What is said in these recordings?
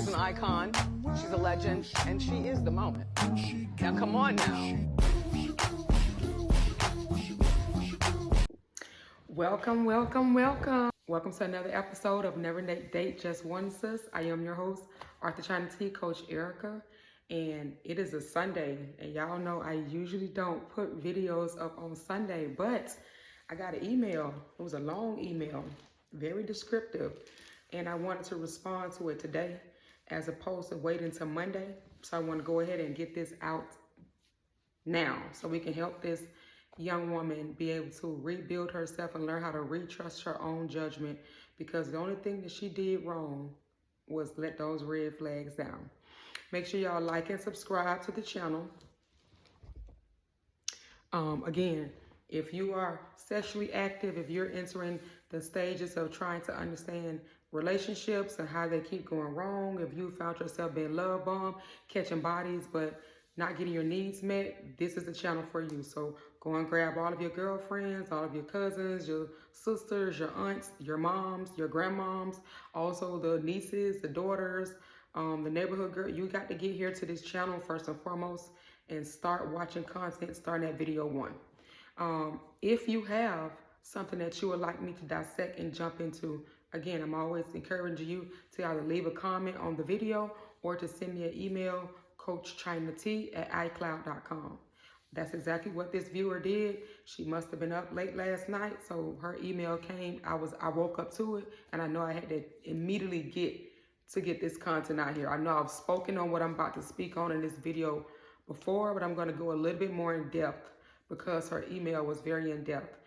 an icon, she's a legend, and she is the moment. Now come on now. Welcome, welcome, welcome. Welcome to another episode of Never Date Just One Sis. I am your host, Arthur China T, Coach Erica, and it is a Sunday. And y'all know I usually don't put videos up on Sunday, but I got an email. It was a long email, very descriptive, and I wanted to respond to it today as opposed to waiting till Monday. So I want to go ahead and get this out now so we can help this young woman be able to rebuild herself and learn how to retrust her own judgment, because the only thing that she did wrong was let those red flags down. Make sure y'all like and subscribe to the channel. Again, if you are sexually active, if you're entering the stages of trying to understand relationships and how they keep going wrong, if you found yourself being love bombed, catching bodies, but not getting your needs met, this is the channel for you. So go and grab all of your girlfriends, all of your cousins, your sisters, your aunts, your moms, your grandmoms, also the nieces, the daughters, the neighborhood girl. You got to get here to this channel first and foremost and start watching content starting at video 1. If you have something that you would like me to dissect and jump into, again, I'm always encouraging you to either leave a comment on the video or to send me an email, coachchinat@icloud.com. That's exactly what this viewer did. She must have been up late last night, so her email came. I woke up to it, and I know I had to immediately get this content out here. I know I've spoken on what I'm about to speak on in this video before, but I'm going to go a little bit more in depth because her email was very in depth.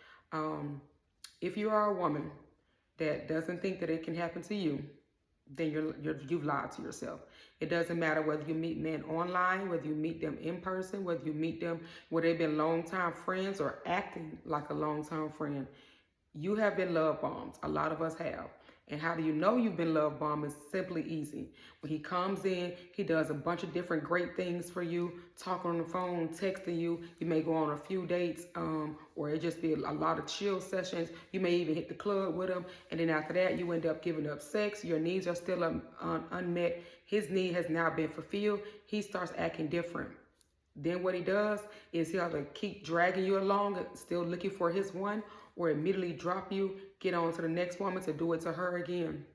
If you are a woman that doesn't think that it can happen to you, then you've lied to yourself. It doesn't matter whether you meet men online, whether you meet them in person, whether you meet them where they've been longtime friends or acting like a longtime friend. You have been love bombed. A lot of us have. And how do you know you've been love bombed? Is simply easy. When he comes in, he does a bunch of different great things for you, talking on the phone, texting you. You may go on a few dates, or it just be a lot of chill sessions. You may even hit the club with him. And then after that, you end up giving up sex. Your needs are still unmet. His need has now been fulfilled. He starts acting different. Then what he does is he'll either keep dragging you along, still looking for his one, or immediately drop you, get on to the next woman to do it to her again.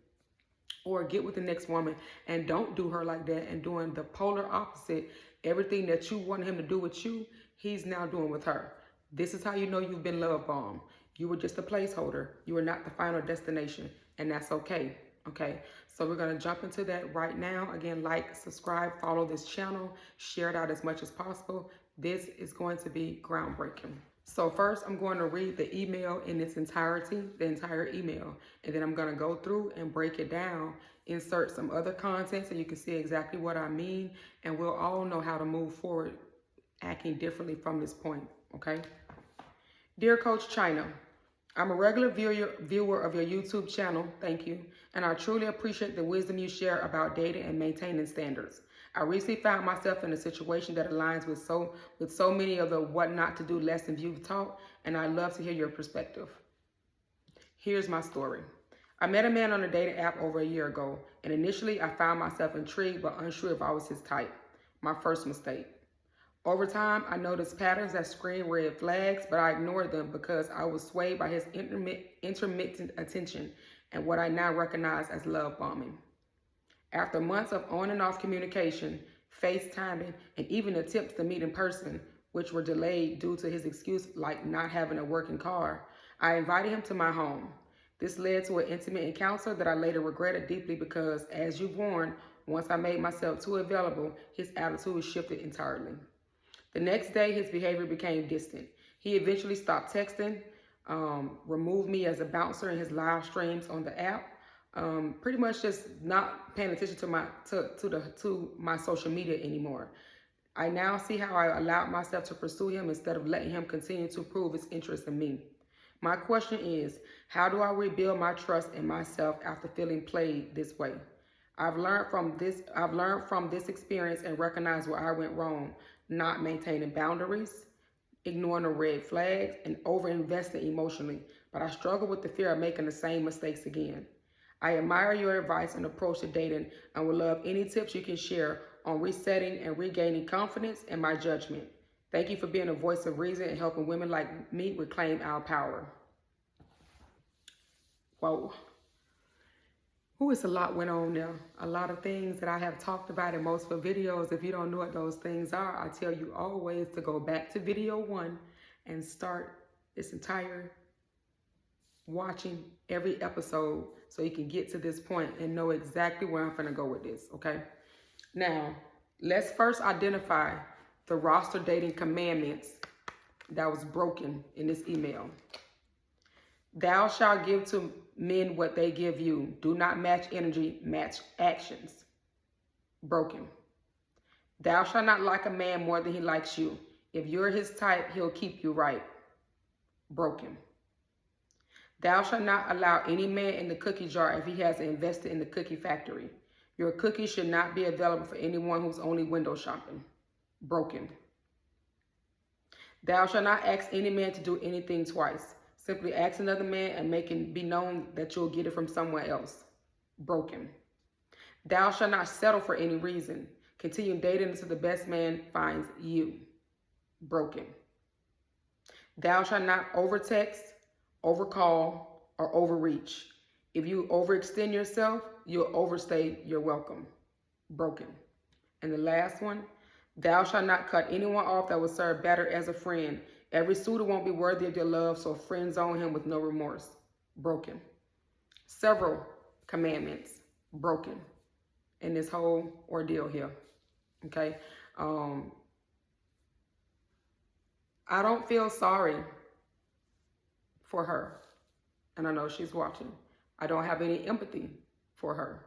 Or get with the next woman and don't do her like that and doing the polar opposite. Everything that you want him to do with you, he's now doing with her. This is how you know you've been love bombed. You were just a placeholder. You were not the final destination, and that's okay. Okay, so we're going to jump into that right now. Again, like, subscribe, follow this channel, share it out as much as possible. This is going to be groundbreaking. So first, I'm going to read the email in its entirety, the entire email, and then I'm going to go through and break it down, insert some other content so you can see exactly what I mean, and we'll all know how to move forward acting differently from this point, okay? Dear Coach China, I'm a regular viewer of your YouTube channel, thank you, and I truly appreciate the wisdom you share about dating and maintaining standards. I recently found myself in a situation that aligns with so many of the what not to do lessons you've taught, and I'd love to hear your perspective. Here's my story. I met a man on a dating app over a year ago, and initially I found myself intrigued but unsure if I was his type. My first mistake. Over time, I noticed patterns that screamed red flags, but I ignored them because I was swayed by his intermittent attention and what I now recognize as love bombing. After months of on and off communication, FaceTiming, and even attempts to meet in person, which were delayed due to his excuse like not having a working car, I invited him to my home. This led to an intimate encounter that I later regretted deeply because, as you warned, once I made myself too available, his attitude shifted entirely. The next day, his behavior became distant. He eventually stopped texting, removed me as a bouncer in his live streams on the app, pretty much just not paying attention to my social media anymore. I now see how I allowed myself to pursue him instead of letting him continue to prove his interest in me. My question is, how do I rebuild my trust in myself after feeling played this way? I've learned from this experience and recognized where I went wrong, not maintaining boundaries, ignoring the red flags, and over-investing emotionally. But I struggle with the fear of making the same mistakes again. I admire your advice and approach to dating and would love any tips you can share on resetting and regaining confidence in my judgment. Thank you for being a voice of reason and helping women like me reclaim our power. Whoa. It's a lot went on there. A lot of things that I have talked about in most of the videos. If you don't know what those things are, I tell you always to go back to video 1 and start this entire watching every episode so you can get to this point and know exactly where I'm going to go with this, okay? Now, let's first identify the roster dating commandments that was broken in this email. Thou shalt give to men what they give you. Do not match energy, match actions. Broken. Thou shalt not like a man more than he likes you. If you're his type, he'll keep you right. Broken. Thou shalt not allow any man in the cookie jar if he has invested in the cookie factory. Your cookies should not be available for anyone who's only window shopping. Broken. Thou shalt not ask any man to do anything twice. Simply ask another man and make it be known that you'll get it from somewhere else. Broken. Thou shalt not settle for any reason. Continue dating until the best man finds you. Broken. Thou shalt not overtext, overcall, or overreach. If you overextend yourself, you'll overstay your welcome. Broken. And the last one, thou shalt not cut anyone off that will serve better as a friend. Every suitor won't be worthy of your love, so friend zone him with no remorse. Broken. Several commandments broken in this whole ordeal here. Okay? I don't feel sorry for her. And I know she's watching. I don't have any empathy for her.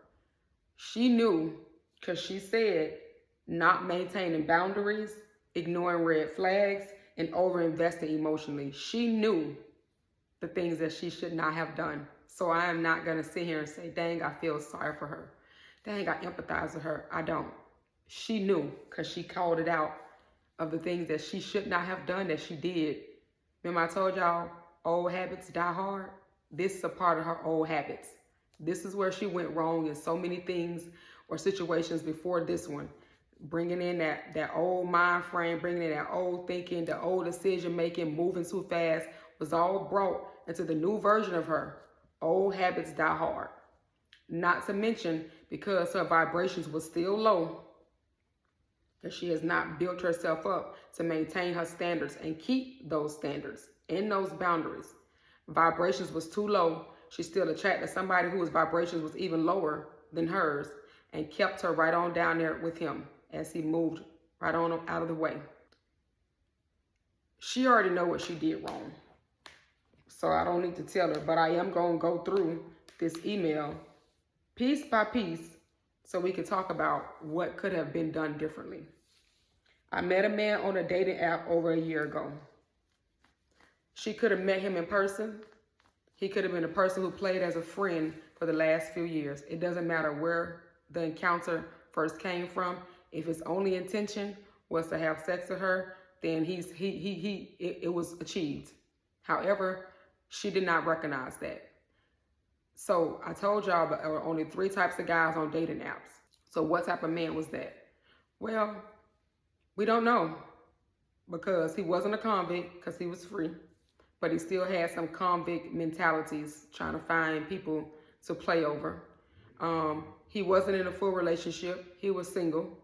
She knew, because she said not maintaining boundaries, ignoring red flags, and overinvesting emotionally. She knew the things that she should not have done. So I am not going to sit here and say, dang, I feel sorry for her. Dang, I empathize with her. I don't. She knew, because she called it out, of the things that she should not have done that she did. Remember I told y'all, old habits die hard? This is a part of her old habits. This is where she went wrong in so many things or situations before this one. Bringing in that old mind frame, bringing in that old thinking, the old decision making, moving too fast, was all brought into the new version of her. Old habits die hard. Not to mention, because her vibrations were still low, that she has not built herself up to maintain her standards and keep those standards in those boundaries. Vibrations was too low. She still attracted somebody whose vibrations was even lower than hers and kept her right on down there with him as he moved right on out of the way. She already know what she did wrong. So I don't need to tell her, but I am going to go through this email piece by piece so we can talk about what could have been done differently. I met a man on a dating app over a year ago. She could have met him in person. He could have been a person who played as a friend for the last few years. It doesn't matter where the encounter first came from. If his only intention was to have sex with her, then it was achieved. However, she did not recognize that. So I told y'all there are only 3 types of guys on dating apps. So what type of man was that? Well, we don't know, because he wasn't a convict, because he was free, but he still had some convict mentalities, trying to find people to play over. He wasn't in a full relationship. He was single.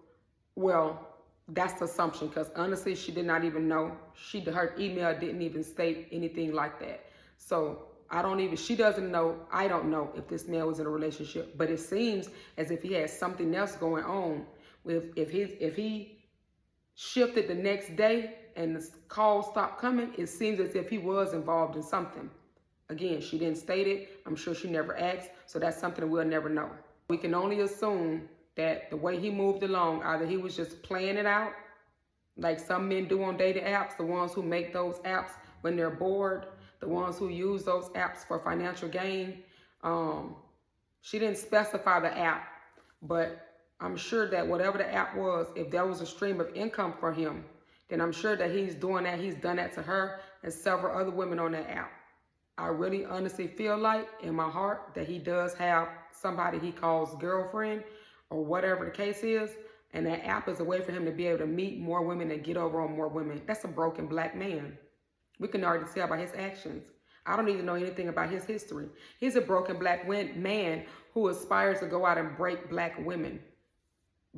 Well, that's the assumption, because honestly, she did not even know. Her email didn't even state anything like that. So she doesn't know, I don't know if this man was in a relationship, but it seems as if he had something else going on. If he shifted the next day and the calls stopped coming, it seems as if he was involved in something. Again, she didn't state it. I'm sure she never asked, so that's something we'll never know. We can only assume that the way he moved along, either he was just playing it out, like some men do on dating apps, the ones who make those apps when they're bored, the ones who use those apps for financial gain. She didn't specify the app, but I'm sure that whatever the app was, if there was a stream of income for him, then I'm sure that he's doing that. He's done that to her and several other women on that app. I really honestly feel like in my heart that he does have somebody he calls girlfriend or whatever the case is. And that app is a way for him to be able to meet more women and get over on more women. That's a broken black man. We can already tell by his actions. I don't even know anything about his history. He's a broken black man who aspires to go out and break black women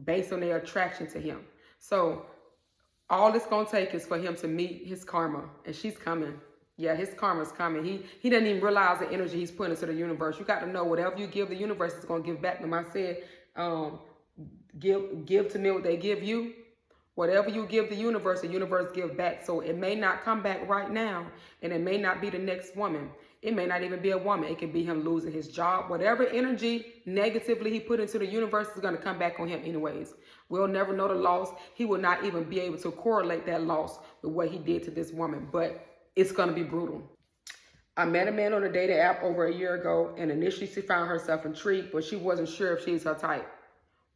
based on their attraction to him. So all it's going to take is for him to meet his karma, and she's coming. Yeah, his karma's coming. He doesn't even realize the energy he's putting into the universe. You got to know whatever you give the universe is going to give back. When I said, give to me what they give you. Whatever you give the universe give back. So it may not come back right now, and it may not be the next woman. It may not even be a woman. It could be him losing his job. Whatever energy negatively he put into the universe is going to come back on him anyways. We'll never know the loss. He will not even be able to correlate that loss with what he did to this woman, but it's going to be brutal. I met a man on a dating app over a year ago, and initially she found herself intrigued, but she wasn't sure if she's her type.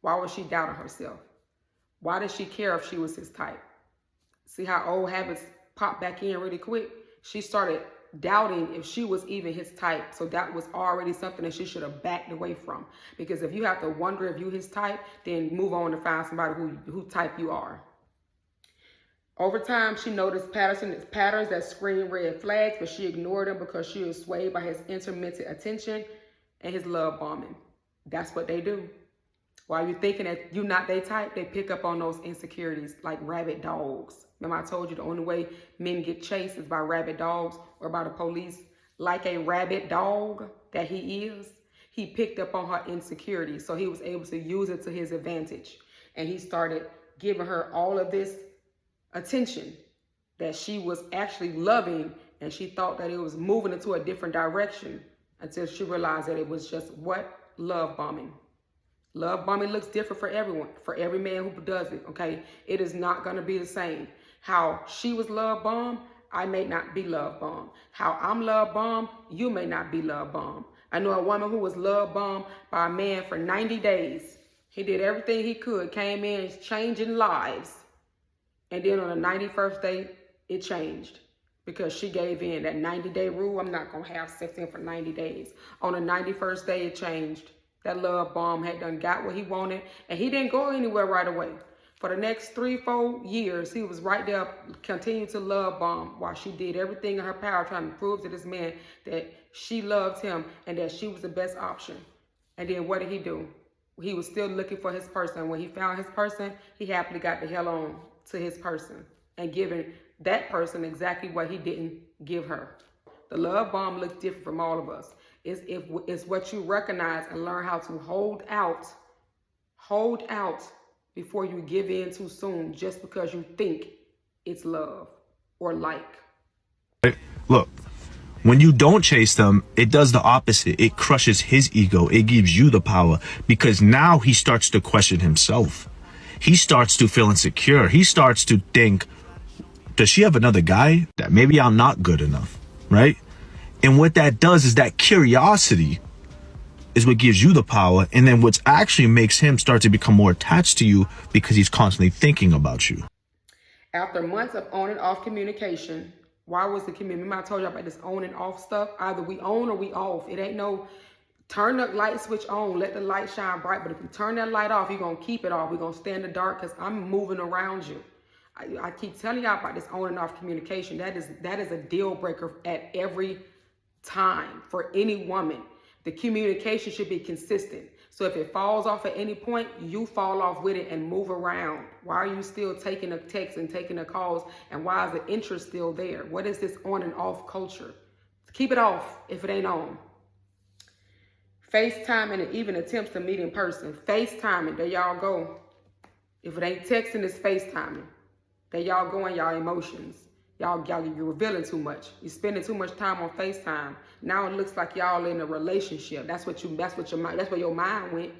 Why was she doubting herself? Why did she care if she was his type? See how old habits pop back in really quick? She started doubting if she was even his type. So that was already something that she should have backed away from. Because if you have to wonder if you his type, then move on to find somebody who type you are. Over time, she noticed patterns that screamed red flags, but she ignored them because she was swayed by his intermittent attention and his love bombing. That's what they do. While you're thinking that you're not their type, they pick up on those insecurities like rabid dogs. Remember I told you the only way men get chased is by rabid dogs or by the police. Like a rabid dog that he is, he picked up on her insecurities. So he was able to use it to his advantage. And he started giving her all of this attention that she was actually loving, and she thought that it was moving into a different direction until she realized that it was just what? Love bombing. Love bombing looks different for everyone, for every man who does it, okay? It is not going to be the same. How she was love bombed, I may not be love bombed. How I'm love bombed, you may not be love bombed. I know a woman who was love bombed by a man for 90 days. He did everything he could, came in changing lives. And then on the 91st day, it changed because she gave in. That 90-day rule, I'm not going to have sex in for 90 days. On the 91st day, it changed. That love bomb had done got what he wanted, and he didn't go anywhere right away. For the next 3-4 years, he was right there, continuing to love bomb while she did everything in her power trying to prove to this man that she loved him and that she was the best option. And then what did he do? He was still looking for his person. When he found his person, he happily got the hell on to his person and giving that person exactly what he didn't give her. The love bomb looks different from all of us. It's what you recognize and learn how to hold out before you give in too soon just because you think it's love or like. Look, when you don't chase them, it does the opposite. It crushes his ego. It gives you the power because now he starts to question himself. He starts to feel insecure. He starts to think, does she have another guy? That maybe I'm not good enough, right? And what that does is that curiosity is what gives you the power. And then what actually makes him start to become more attached to you because he's constantly thinking about you. After months of on and off communication, why was the community? Remember I told you about this on and off stuff? Either we on or we off. It ain't no turn the light switch on, let the light shine bright. But if you turn that light off, you're going to keep it off. We're going to stay in the dark because I'm moving around you. I keep telling y'all about this on and off communication. That is a deal breaker at every time for any woman. The communication should be consistent. So if it falls off at any point, you fall off with it and move around. Why are you still taking the texts and taking the calls? And why is the interest still there? What is this on and off culture? Keep it off if it ain't on. FaceTime and even attempts to meet in person. FaceTiming, there y'all go. If it ain't texting, it's FaceTiming. There y'all go in y'all emotions. Y'all, you're revealing too much. You're spending too much time on FaceTime. Now it looks like y'all in a relationship. That's where your mind went.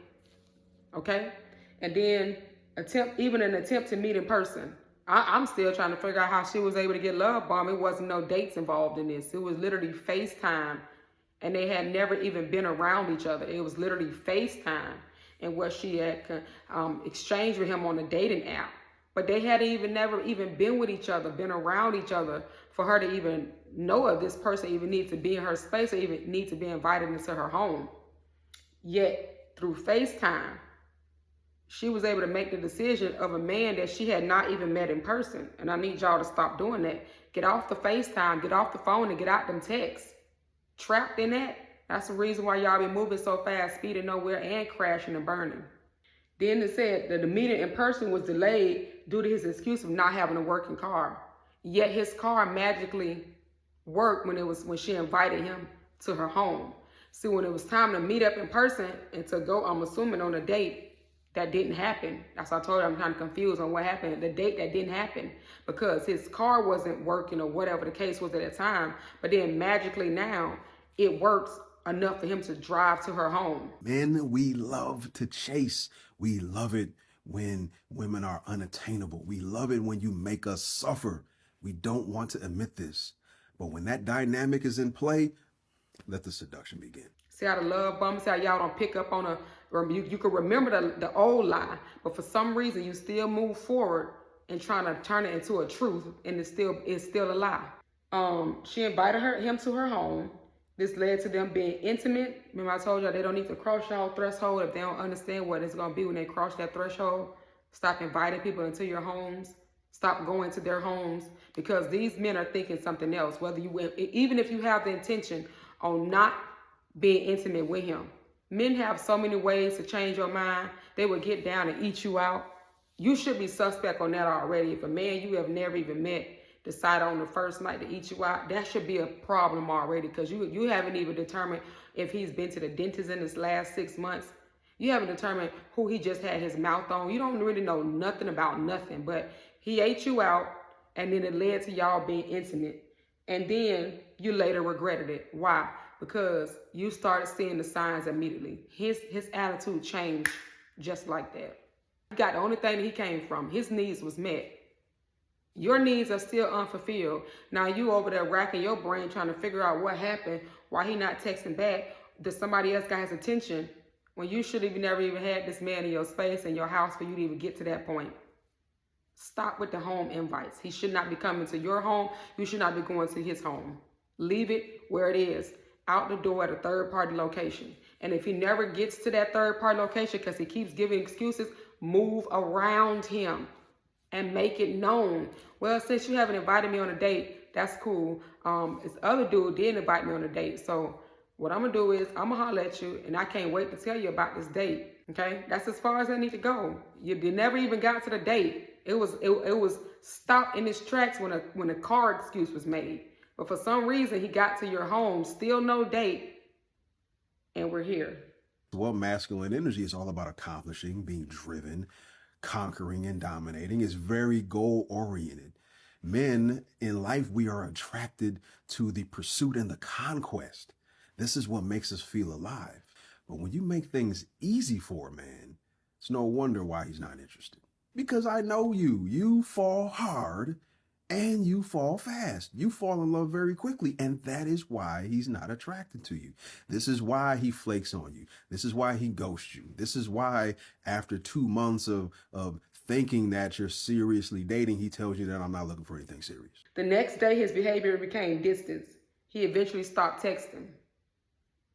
Okay? And then an attempt to meet in person. I'm still trying to figure out how she was able to get love bombed. It wasn't no dates involved in this. It was literally FaceTime. And they had never even been around each other. It was literally FaceTime. And what she had exchanged with him on a dating app. But they hadn't never even been with each other, been around each other for her to even know if this person even needs to be in her space or even need to be invited into her home. Yet through FaceTime, she was able to make the decision of a man that she had not even met in person. And I need y'all to stop doing that. Get off the FaceTime, get off the phone, and get out them texts. Trapped in that, that's the reason why y'all be moving so fast, speeding nowhere, and crashing and burning. Then it said that the meeting in person was delayed due to his excuse of not having a working car. Yet his car magically worked when she invited him to her home. See, when it was time to meet up in person and to go, I'm assuming, on a date, that didn't happen. That's why I told you I'm kind of confused on what happened. The date that didn't happen because his car wasn't working or whatever the case was at the time. But then magically now it works enough for him to drive to her home. Men, we love to chase. We love it when women are unattainable. We love it when you make us suffer. We don't want to admit this. But when that dynamic is in play, let the seduction begin. See how the love bomb, see how y'all don't pick up on you can remember the old lie, but for some reason you still move forward and trying to turn it into a truth, and it's still a lie. She invited him to her home. This led to them being intimate. Remember I told y'all they don't need to cross y'all threshold if they don't understand what it's gonna be when they cross that threshold. Stop inviting people into your homes. Stop going to their homes, because these men are thinking something else. Even if you have the intention on not being intimate with him. Men have so many ways to change your mind. They will get down and eat you out. You should be suspect on that already. If a man you have never even met decide on the first night to eat you out, that should be a problem already, because you haven't even determined if he's been to the dentist in this last 6 months. You haven't determined who he just had his mouth on. You don't really know nothing about nothing, but he ate you out, and then it led to y'all being intimate. And then you later regretted it. Why? Because you started seeing the signs immediately. His attitude changed just like that. He got the only thing that he came from. His needs was met. Your needs are still unfulfilled. Now you over there racking your brain trying to figure out what happened, why he not texting back, that somebody else got his attention, when you should have never even had this man in your space and your house for you to even get to that point. Stop with the home invites. He should not be coming to your home. You should not be going to his home. Leave it where it is, out the door at a third-party location. And if he never gets to that third-party location because he keeps giving excuses, move around him and make it known. Well, since you haven't invited me on a date, that's cool. This other dude did invite me on a date. So what I'm going to do is I'm going to holler at you, and I can't wait to tell you about this date. Okay? That's as far as I need to go. You never even got to the date. It was stopped in its tracks when a car excuse was made. But for some reason, he got to your home, still no date, and we're here. Well, masculine energy is all about accomplishing, being driven, conquering, and dominating. It's very goal-oriented. Men, in life, we are attracted to the pursuit and the conquest. This is what makes us feel alive. But when you make things easy for a man, it's no wonder why he's not interested. Because I know you. You fall hard and you fall fast. You fall in love very quickly, and that is why he's not attracted to you. This is why he flakes on you. This is why he ghosts you. This is why after 2 months of thinking that you're seriously dating, he tells you that I'm not looking for anything serious. The next day, his behavior became distance. He eventually stopped texting.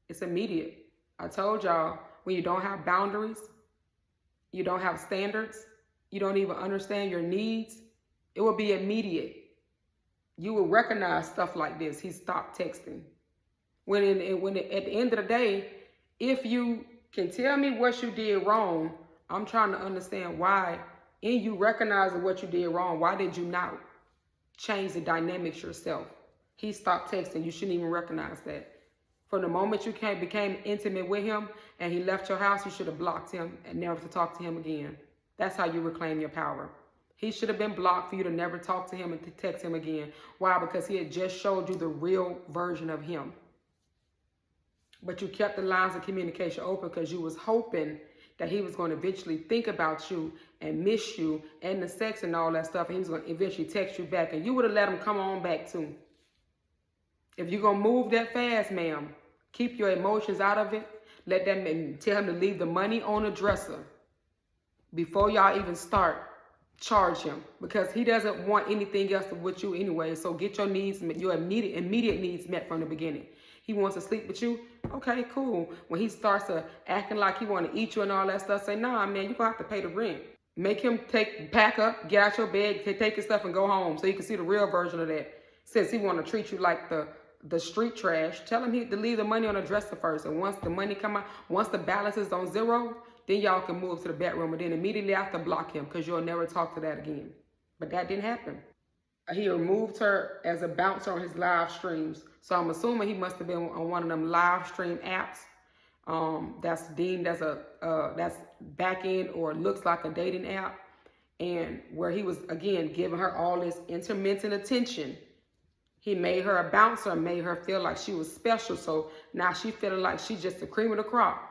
It's immediate. I told y'all, when you don't have boundaries, you don't have standards, you don't even understand your needs, it will be immediate. You will recognize stuff like this. He stopped texting. At the end of the day, if you can tell me what you did wrong, I'm trying to understand why. In you recognizing what you did wrong, why did you not change the dynamics yourself? He stopped texting. You shouldn't even recognize that. From the moment you became intimate with him and he left your house, you should have blocked him and never to talk to him again. That's how you reclaim your power. He should have been blocked for you to never talk to him and to text him again. Why? Because he had just showed you the real version of him. But you kept the lines of communication open because you was hoping that he was going to eventually think about you and miss you and the sex and all that stuff. And he was going to eventually text you back, and you would have let him come on back too. If you're going to move that fast, ma'am, keep your emotions out of it. Let them tell him to leave the money on the dresser before y'all even start. charge him, because he doesn't want anything else with you anyway. So get your needs, your immediate needs met from the beginning. He wants to sleep with you. Okay, cool. When he starts to acting like he want to eat you and all that stuff, say, nah, man, you're going to have to pay the rent. Make him pack up, get out your bed, take your stuff and go home so you can see the real version of that. Since he want to treat you like the street trash, tell him to leave the money on the dresser first. And once the money come out, once the balance is on zero, then y'all can move to the bedroom, and then immediately after block him, because you'll never talk to that again. But that didn't happen. He removed her as a bouncer on his live streams. So I'm assuming he must have been on one of them live stream apps that's deemed as that's back end or looks like a dating app, and where he was, again, giving her all this intermittent attention. He made her a bouncer and made her feel like she was special. So now she feeling like she's just the cream of the crop.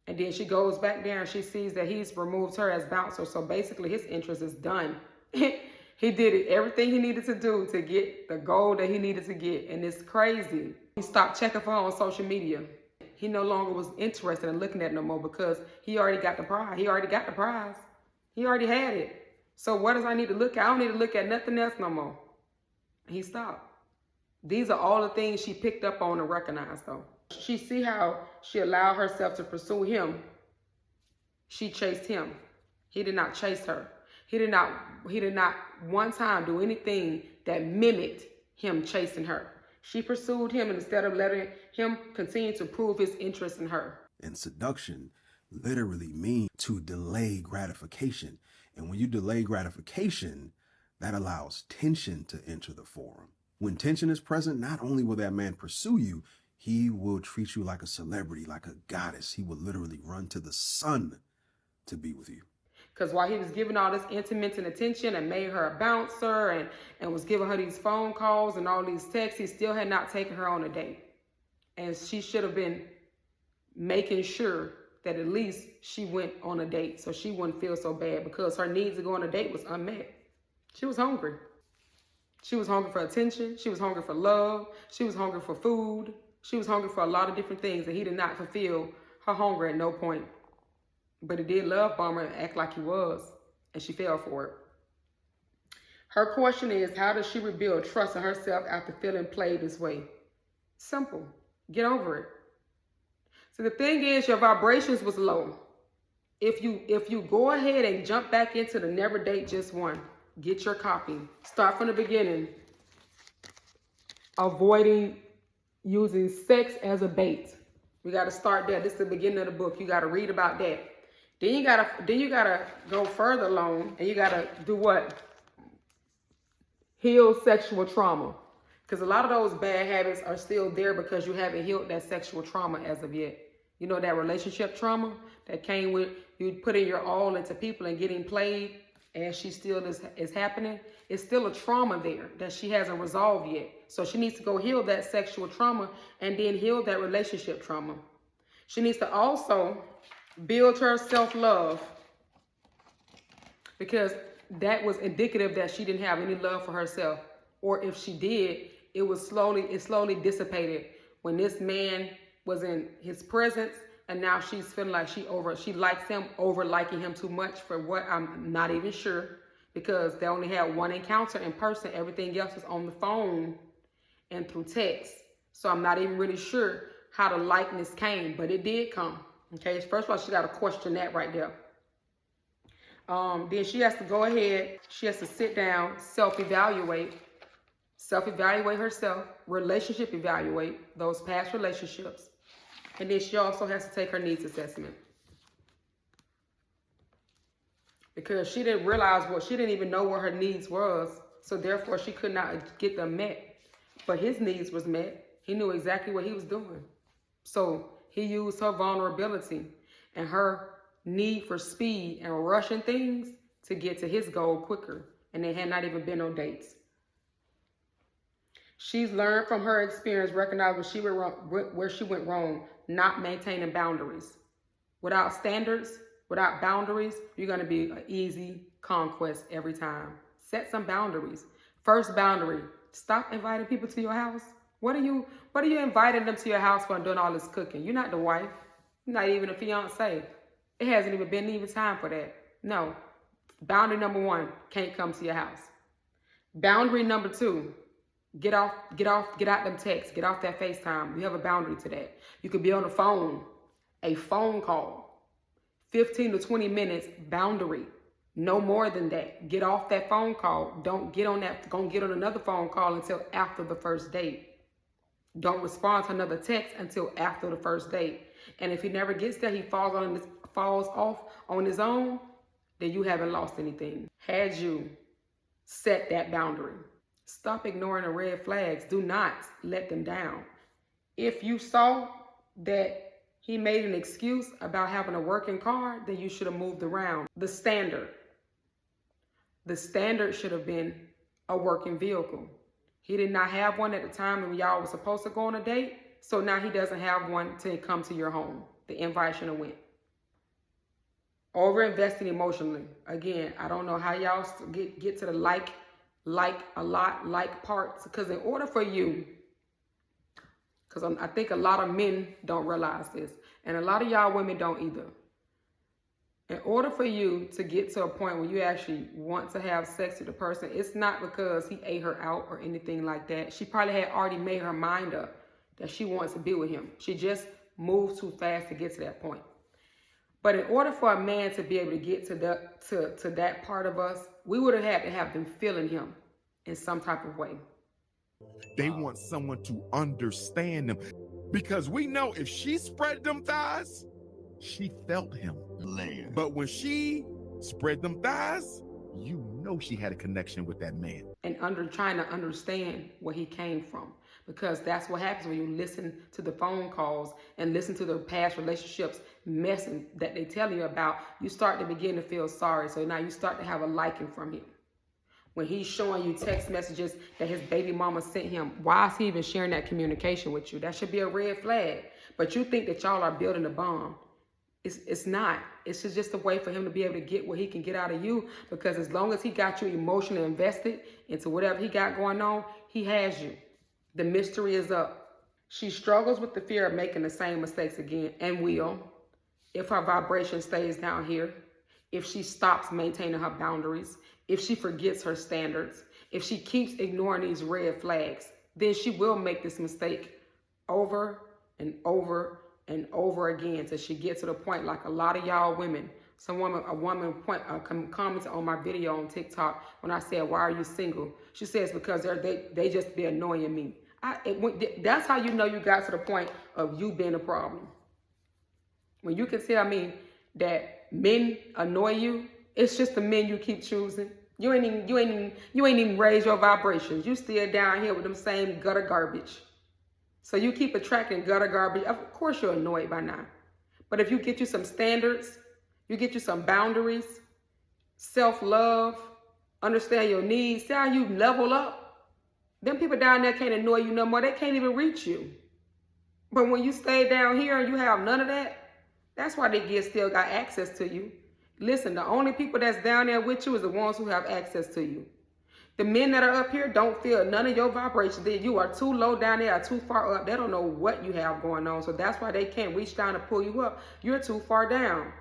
And then she goes back there and she sees that he's removed her as bouncer. So basically his interest is done. He did everything he needed to do to get the goal that he needed to get. And it's crazy. He stopped checking for her on social media. He no longer was interested in looking at it no more, because he already got the prize. He already got the prize. He already had it. So what does I need to look at? I don't need to look at nothing else no more. He stopped. These are all the things she picked up on and recognized, though. She see how she allowed herself to pursue him. She chased him. He did not chase her. He did not one time do anything that mimicked him chasing her. She pursued him instead of letting him continue to prove his interest in her. And seduction literally means to delay gratification. And when you delay gratification, that allows tension to enter the forum. When tension is present, not only will that man pursue you, he will treat you like a celebrity, like a goddess. He will literally run to the sun to be with you. Because while he was giving all this intermittent attention and made her a bouncer and was giving her these phone calls and all these texts, he still had not taken her on a date. And she should have been making sure that at least she went on a date so she wouldn't feel so bad, because her needs to go on a date was unmet. She was hungry. She was hungry for attention. She was hungry for love. She was hungry for food. She was hungry for a lot of different things, and he did not fulfill her hunger at no point. But he did love bomb her and act like he was, and she fell for it. Her question is, how does she rebuild trust in herself after feeling played this way? Simple. Get over it. So the thing is, your vibrations was low. If you go ahead and jump back into the never date just one, get your copy. Start from the beginning. Avoiding using sex as a bait. We got to start there. This is the beginning of the book. You got to read about that. Then you gotta go further along, and you gotta do what? Heal sexual trauma. Because a lot of those bad habits are still there because you haven't healed that sexual trauma as of yet. You know, that relationship trauma that came with you putting your all into people and getting played, and she still is happening. It's still a trauma there that she hasn't resolved yet. So she needs to go heal that sexual trauma and then heal that relationship trauma. She needs to also build her self-love, because that was indicative that she didn't have any love for herself. Or if she did, it slowly dissipated when this man was in his presence, and now she's feeling like she likes him over liking him too much, for what I'm not even sure, because they only had one encounter in person. Everything else was on the phone and through text. So I'm not even really sure how the likeness came, but it did come. Okay, first of all, she got to question that right there. Then she has to go ahead. She has to sit down, self-evaluate herself, relationship evaluate those past relationships. And then she also has to take her needs assessment. Because she didn't she didn't even know what her needs was. So therefore, she could not get them met. But his needs was met. He knew exactly what he was doing. So he used her vulnerability and her need for speed and rushing things to get to his goal quicker. And they had not even been on dates. She's learned from her experience, recognized where she went wrong, not maintaining boundaries. Without standards, without boundaries, you're going to be an easy conquest every time. Set some boundaries. First boundary, stop inviting people to your house. What are you inviting them to your house for and doing all this cooking? You're not the wife. You're not even a fiance. It hasn't even been time for that. No. Boundary number 1, can't come to your house. Boundary number 2, get out them texts, get off that FaceTime. You have a boundary to that. You could be on the phone, a phone call, 15 to 20 minutes, boundary. No more than that. Get off that phone call. Don't get on that, go get on another phone call until after the first date. Don't respond to another text until after the first date. And if he never gets there, he falls off on his own, then you haven't lost anything. Had you set that boundary. Stop ignoring the red flags. Do not let them down. If you saw that he made an excuse about having a working car, then you should have moved around. The standard should have been a working vehicle. He did not have one at the time when y'all were supposed to go on a date, so now he doesn't have one to come to your home. The invite should have went. Over-investing emotionally. Again, I don't know how y'all get to the like parts, because in order for you, because I think a lot of men don't realize this, and a lot of y'all women don't either. In order for you to get to a point where you actually want to have sex with the person, it's not because he ate her out or anything like that. She probably had already made her mind up that she wants to be with him. She just moved too fast to get to that point. But in order for a man to be able to get to that part of us, we would have had to have them feeling him in some type of way. They want someone to understand them, because we know if she spread them thighs, she felt him. But when she spread them thighs, you know she had a connection with that man. And trying to understand where he came from. Because that's what happens when you listen to the phone calls and listen to the past relationships messing that they tell you about. You start to begin to feel sorry. So now you start to have a liking from him. When he's showing you text messages that his baby mama sent him, why is he even sharing that communication with you? That should be a red flag. But you think that y'all are building a bond. It's not. It's just a way for him to be able to get what he can get out of you, because as long as he got you emotionally invested into whatever he got going on, he has you. The mystery is up. She struggles with the fear of making the same mistakes again, and will, if her vibration stays down here, if she stops maintaining her boundaries, if she forgets her standards, if she keeps ignoring these red flags, then she will make this mistake over and over and over again until she gets to the point, like a lot of y'all women. A woman commented on my video on TikTok when I said, "Why are you single?" She says, "Because they just be annoying me." That's how you know you got to the point of you being a problem. When you can tell me that men annoy you, it's just the men you keep choosing. You ain't even raised your vibrations. You still down here with them same gutter garbage. So you keep attracting gutter garbage. Of course you're annoyed by now. But if you get you some standards, you get you some boundaries, self-love, understand your needs, see how you level up. Them people down there can't annoy you no more. They can't even reach you. But when you stay down here and you have none of that, that's why they still got access to you. Listen, the only people that's down there with you is the ones who have access to you. The men that are up here don't feel none of your vibrations. You are too low down there or too far up. They don't know what you have going on. So that's why they can't reach down to pull you up. You're too far down.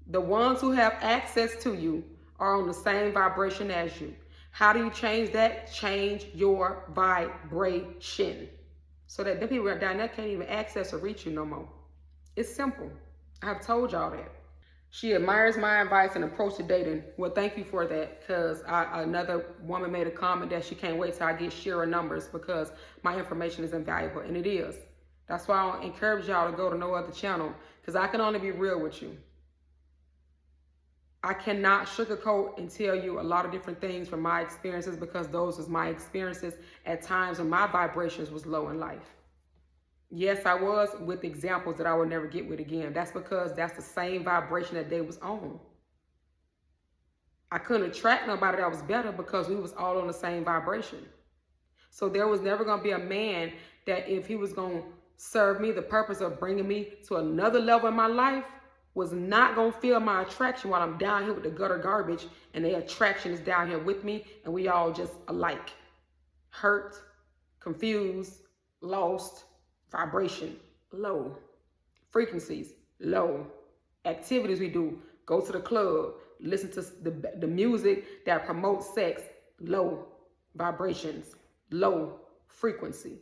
The ones who have access to you are on the same vibration as you. How do you change that? Change your vibration. So that the people down there can't even access or reach you no more. It's simple. I have told y'all that. She admires my advice and approach to dating. Well, thank you for that, because another woman made a comment that she can't wait till I get shearer numbers because my information is invaluable, and it is. That's why I encourage y'all to go to no other channel, because I can only be real with you. I cannot sugarcoat and tell you a lot of different things from my experiences, because those was my experiences at times when my vibrations was low in life. Yes, I was with examples that I will never get with again. That's because that's the same vibration that they was on. I couldn't attract nobody that was better because we was all on the same vibration. So there was never going to be a man that, if he was going to serve me the purpose of bringing me to another level in my life, was not going to feel my attraction while I'm down here with the gutter garbage and the attraction is down here with me and we all just alike. Hurt, confused, lost, vibration low, frequencies low, activities we do go to the club, listen to the music that promotes sex, low vibrations, low frequency.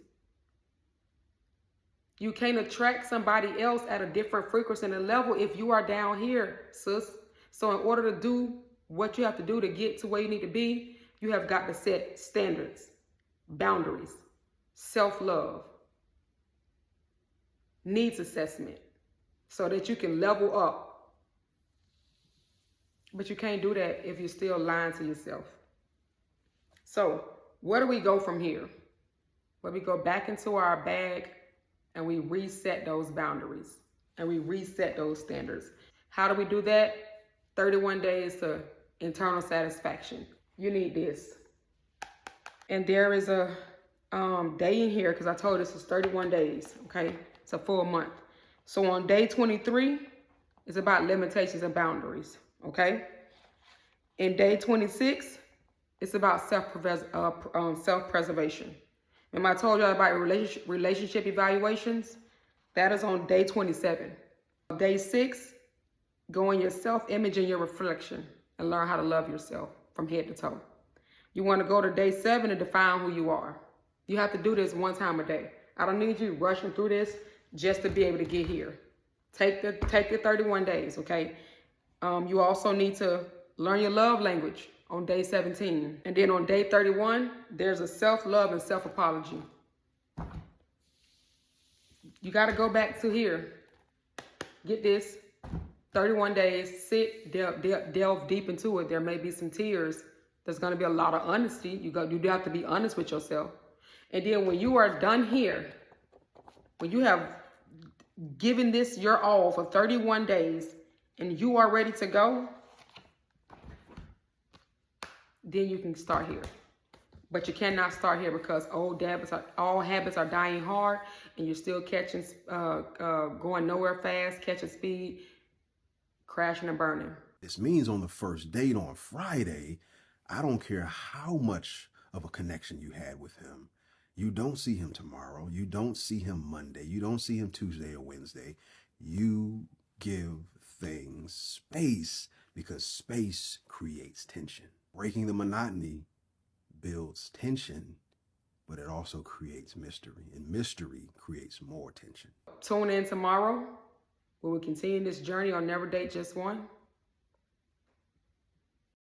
You can't attract somebody else at a different frequency and level if you are down here, sis. So in order to do what you have to do to get to where you need to be, you have got to set standards, boundaries, self-love, needs assessment, so that you can level up. But you can't do that if you're still lying to yourself. So where do we go from here? Well, we go back into our bag and we reset those boundaries and we reset those standards. How do we do that? 31 days to internal satisfaction. You need this. And there is a day in here, because I told this is 31 days, okay? It's a full month. So on day 23, it's about limitations and boundaries, okay? In day 26, it's about self-preservation. Remember I told you about relationship evaluations? That is on day 27. Day 6, go in your self-image and your reflection and learn how to love yourself from head to toe. You want to go to day 7 and define who you are. You have to do this one time a day. I don't need you rushing through this just to be able to get here. Take the 31 days, okay? You also need to learn your love language on day 17. And then on day 31, there's a self-love and self-apology. You got to go back to here. Get this. 31 days, sit, delve deep into it. There may be some tears. There's going to be a lot of honesty. You do have to be honest with yourself. And then when you are done here, when you have given this your all for 31 days and you are ready to go, then you can start here. But you cannot start here because all habits are dying hard and you're still catching, going nowhere fast, catching speed, crashing and burning. This means on the first date on Friday, I don't care how much of a connection you had with him. You don't see him tomorrow. You don't see him Monday. You don't see him Tuesday or Wednesday. You give things space because space creates tension. Breaking the monotony builds tension, but it also creates mystery, and mystery creates more tension. Tune in tomorrow where we continue this journey on Never Date Just One.